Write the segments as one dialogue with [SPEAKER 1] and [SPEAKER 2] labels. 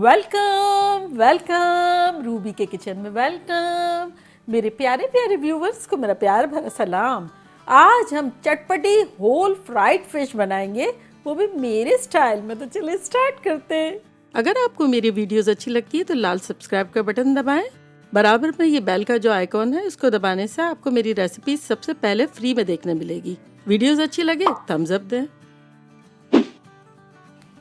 [SPEAKER 1] Welcome welcome Ruby के kitchen में welcome. मेरे प्यारे प्यारे व्यूवर्स को मेरा प्यार भरा सलाम। आज हम चटपटी होल फ्राइड फिश बनाएंगे, वो भी मेरे स्टाइल में। तो चलिए स्टार्ट करते हैं। अगर आपको मेरी वीडियोस अच्छी लगती है तो लाल सब्सक्राइब का बटन दबाएं। बराबर में ये बेल का जो आइकॉन है इसको दबाने से आपको मेरी रेसिपी सबसे पहले फ्री में देखने मिलेगी। वीडियोस अच्छी लगे थम्स अप दें।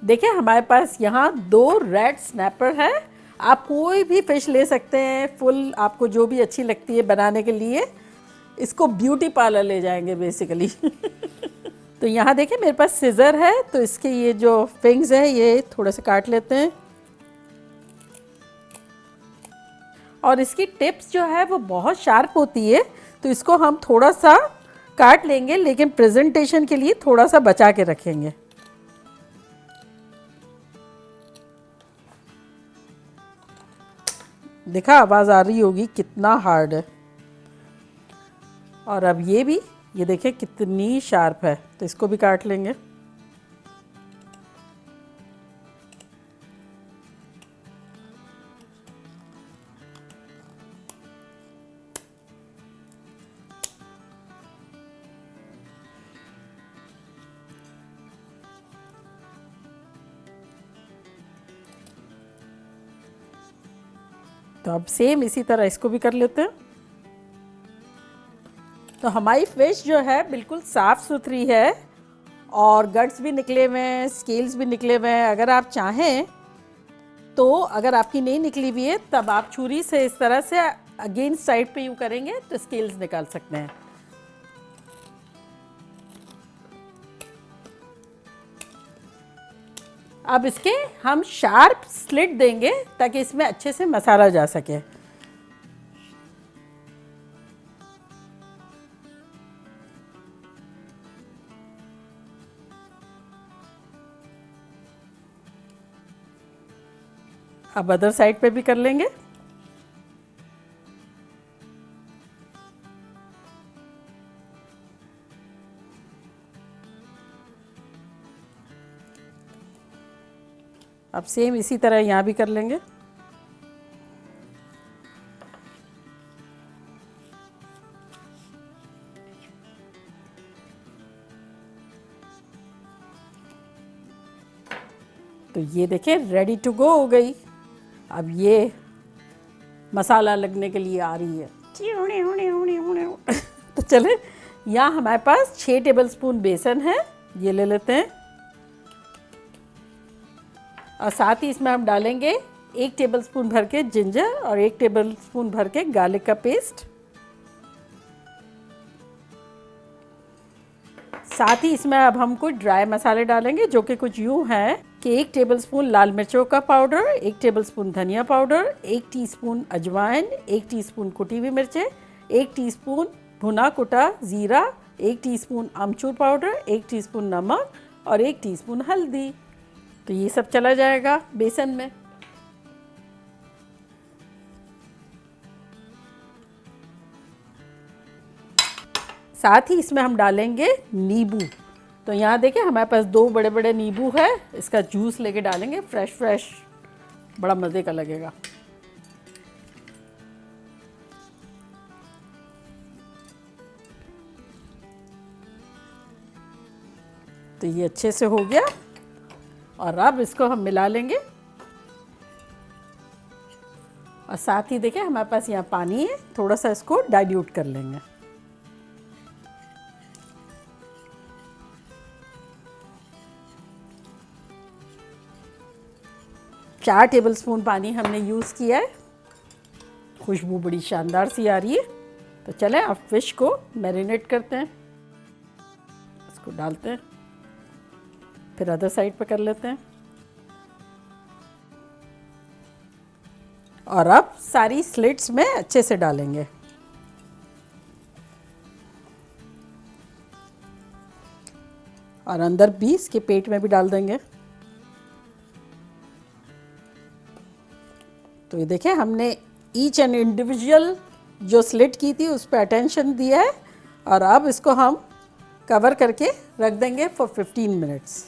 [SPEAKER 1] देखिए हमारे पास यहाँ 2 रेड स्नैपर है। आप कोई भी फिश ले सकते हैं, फुल आपको जो भी अच्छी लगती है बनाने के लिए। इसको ब्यूटी पार्लर ले जाएंगे बेसिकली। तो यहाँ देखिए मेरे पास सिजर है, तो इसके ये जो फिंग्स है ये थोड़ा सा काट लेते हैं। और इसकी टिप्स जो है वो बहुत शार्प होती है, तो इसको हम थोड़ा सा काट लेंगे, लेकिन प्रेजेंटेशन के लिए थोड़ा सा बचा के रखेंगे। देखा आवाज़ आ रही होगी कितना हार्ड है। और अब ये देखिए कितनी शार्प है, तो इसको भी काट लेंगे। तो अब सेम इसी तरह इसको भी कर लेते हैं। तो हमारी फिश जो है बिल्कुल साफ़ सुथरी है और गट्स भी निकले हुए हैं, स्केल्स भी निकले हुए हैं। अगर आप चाहें तो, अगर आपकी नहीं निकली हुई है तब आप छुरी से इस तरह से अगेंस्ट साइड पे यूँ करेंगे तो स्केल्स निकाल सकते हैं। अब इसके हम शार्प स्लिट देंगे ताकि इसमें अच्छे से मसाला जा सके। अब अदर साइड पे भी कर लेंगे। अब सेम इसी तरह यहाँ भी कर लेंगे। तो ये देखिए रेडी टू गो हो गई। अब ये मसाला लगने के लिए आ रही है। तो चले, यहाँ हमारे पास 6 टेबलस्पून बेसन है, ये ले लेते हैं। और साथ ही इसमें हम डालेंगे 1 टेबलस्पून भर के जिंजर और 1 टेबलस्पून भर के गार्लिक का पेस्ट। साथ ही इसमें अब हम कुछ ड्राई मसाले डालेंगे जो कि कुछ यूँ हैं कि 1 टेबलस्पून लाल मिर्चों का पाउडर, 1 टेबलस्पून धनिया पाउडर, 1 टीस्पून अजवाइन, 1 टीस्पून कुटी हुई मिर्चें, 1 टीस्पून भुना कुटा जीरा, 1 टीस्पून अमचूर पाउडर, 1 टीस्पून नमक और 1 टीस्पून हल्दी। तो ये सब चला जाएगा बेसन में। साथ ही इसमें हम डालेंगे नींबू। तो यहाँ देखिए हमारे पास 2 बड़े बड़े नींबू है, इसका जूस लेके डालेंगे, फ्रेश फ्रेश, बड़ा मज़े का लगेगा। तो ये अच्छे से हो गया और अब इसको हम मिला लेंगे। और साथ ही देखिए हमारे पास यहाँ पानी है, थोड़ा सा इसको डाइल्यूट कर लेंगे। चार टेबलस्पून पानी हमने यूज़ किया है। खुशबू बड़ी शानदार सी आ रही है। तो चलें अब फिश को मैरिनेट करते हैं। इसको डालते हैं, फिर अदर साइड पे कर लेते हैं। और अब सारी स्लिट्स में अच्छे से डालेंगे। और अंदर भी इसके पेट में भी डाल देंगे। तो ये देखें हमने ईच एंड इंडिविजुअल जो स्लिट की थी उस पर अटेंशन दिया है। और अब इसको हम कवर करके रख देंगे फॉर 15 मिनट्स।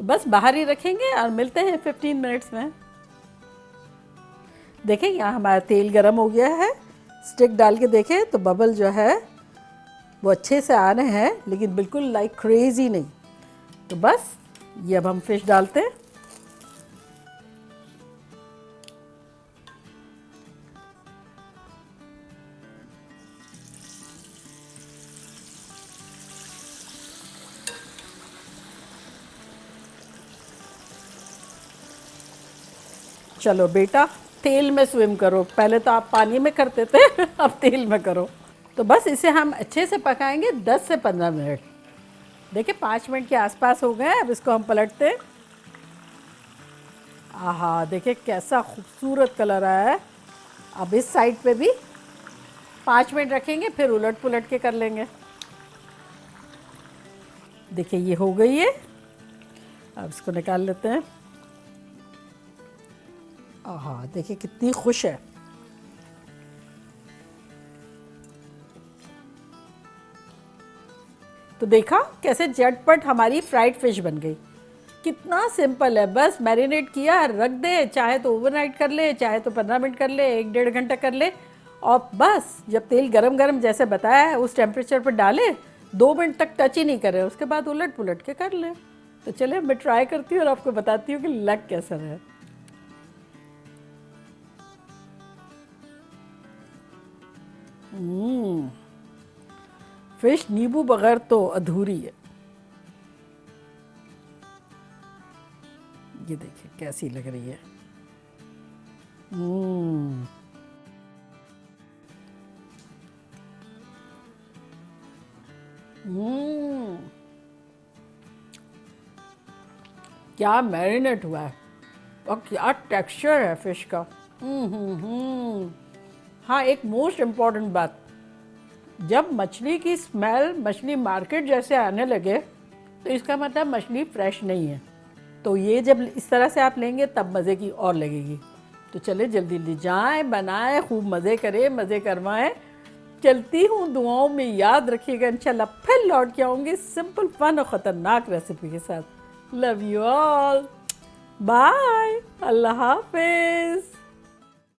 [SPEAKER 1] बस बाहर ही रखेंगे और मिलते हैं 15 मिनट्स में। देखें यहाँ हमारा तेल गरम हो गया है, स्टिक डाल के देखें तो बबल जो है वो अच्छे से आ रहे हैं, लेकिन बिल्कुल लाइक क्रेजी नहीं। तो बस ये अब हम फिश डालते हैं। चलो बेटा तेल में स्विम करो, पहले तो आप पानी में करते थे अब तेल में करो। तो बस इसे हम अच्छे से पकाएंगे 10 से 15 मिनट। देखिए 5 मिनट के आसपास हो गए। अब इसको हम पलटते हैं। आहा देखिए कैसा खूबसूरत कलर आया है। अब इस साइड पे भी 5 मिनट रखेंगे, फिर उलट पुलट के कर लेंगे। देखिए ये हो गई है। अब इसको निकाल लेते हैं। आहा देखिए कितनी खुश है। तो देखा कैसे झटपट हमारी फ्राइड फिश बन गई। कितना सिंपल है, बस मैरिनेट किया रख दे, चाहे तो ओवरनाइट कर ले, चाहे तो 15 मिनट कर ले, 1-1.5 घंटा कर ले, और बस जब तेल गरम गरम जैसे बताया है उस टेम्परेचर पर डाले, 2 मिनट तक टच ही नहीं करे, उसके बाद उलट पुलट के कर ले। तो चलिए मैं ट्राई करती हूँ और आपको बताती हूँ कि लग कैसा है। फिश नींबू बगैर तो अधूरी है। ये देखिए कैसी लग रही है। क्या मैरिनेट हुआ है और क्या टेक्सचर है फिश का। हाँ एक मोस्ट इम्पॉर्टेंट बात, जब मछली की स्मेल मछली मार्केट जैसे आने लगे तो इसका मतलब मछली फ्रेश नहीं है। तो ये जब इस तरह से आप लेंगे तब मज़े की और लगेगी। तो चले जल्दी जल्दी जाएं, बनाएं, खूब मज़े करें, मज़े करवाएं। चलती हूँ, दुआओं में याद रखिएगा। इंशाल्लाह फिर लौट के आऊँगी सिंपल फन और ख़तरनाक रेसिपी के साथ। लव यू ऑल, बाय, अल्लाह हाफिज़।